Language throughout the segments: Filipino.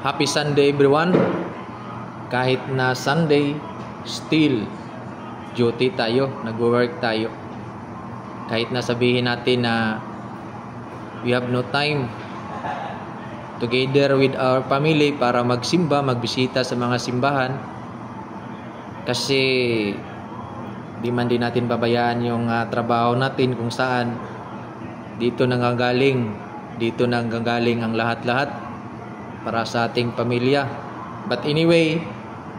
Happy Sunday everyone. Kahit na Sunday, still duty tayo, nag-work tayo. Kahit na sabihin natin na we have no time together with our family para magsimba, magbisita sa mga simbahan. Kasi di man din natin babayaan yung trabaho natin kung saan dito nanggagaling ang lahat-lahat para sa ating pamilya. But anyway,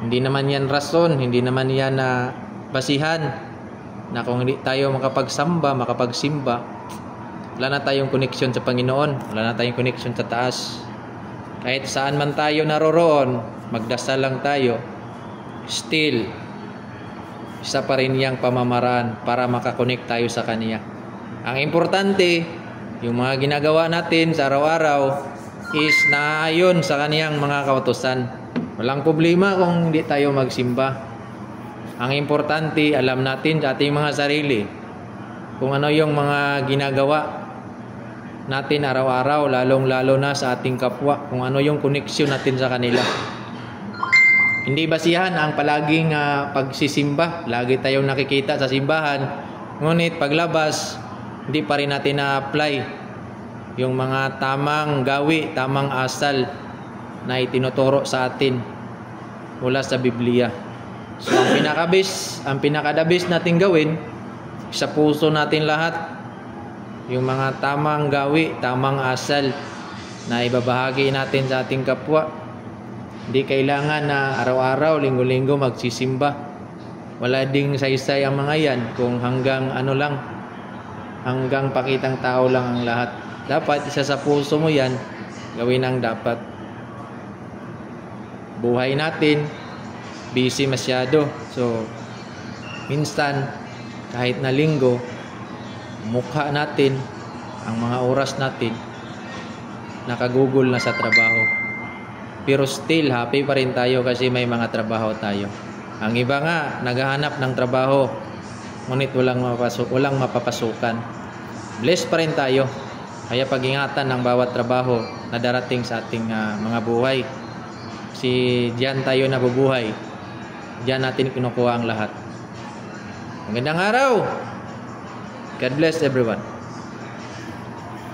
hindi naman yan rason, hindi naman yan basihan na kung hindi tayo makapagsimba, wala na tayong connection sa Panginoon, wala na tayong connection sa taas. Kahit saan man tayo naroroon, magdasal lang tayo, still isa pa rin yang pamamaraan para makakonect tayo sa Kanya. Ang importante, yung mga ginagawa natin sa araw-araw is naayon sa Kaniyang mga kautusan. Walang problema kung hindi tayo magsimba. Ang importante, alam natin sa ating mga sarili kung ano yung mga ginagawa natin araw-araw, lalong-lalo na sa ating kapwa, kung ano yung koneksyon natin sa kanila. Hindi basihan ang palaging pagsisimba. Lagi tayong nakikita sa simbahan, ngunit paglabas, hindi pa rin natin na-apply yung mga tamang gawi, tamang asal na itinuturo sa atin mula sa Biblia. So ang pinakadabis natin gawin sa puso natin lahat, yung mga tamang gawi, tamang asal na ibabahagi natin sa ating kapwa. Hindi kailangan na araw-araw, linggo-linggo magsisimba. Wala ding saysay ang mga yan kung hanggang hanggang pakitang tao lang ang lahat. Dapat isa sa puso mo yan, gawin ang dapat. Buhay natin, busy masyado. So, minsan, kahit na linggo, mukha natin, ang mga oras natin, nakagugol na sa trabaho. Pero still, happy pa rin tayo kasi may mga trabaho tayo. Ang iba nga, naghahanap ng trabaho, ngunit walang mapapasukan. Blessed pa rin tayo. Kaya pag-ingatan ng bawat trabaho na darating sa ating mga buhay. Kasi diyan tayo nabubuhay. Diyan natin kinukuha ang lahat. Magandang araw! God bless everyone.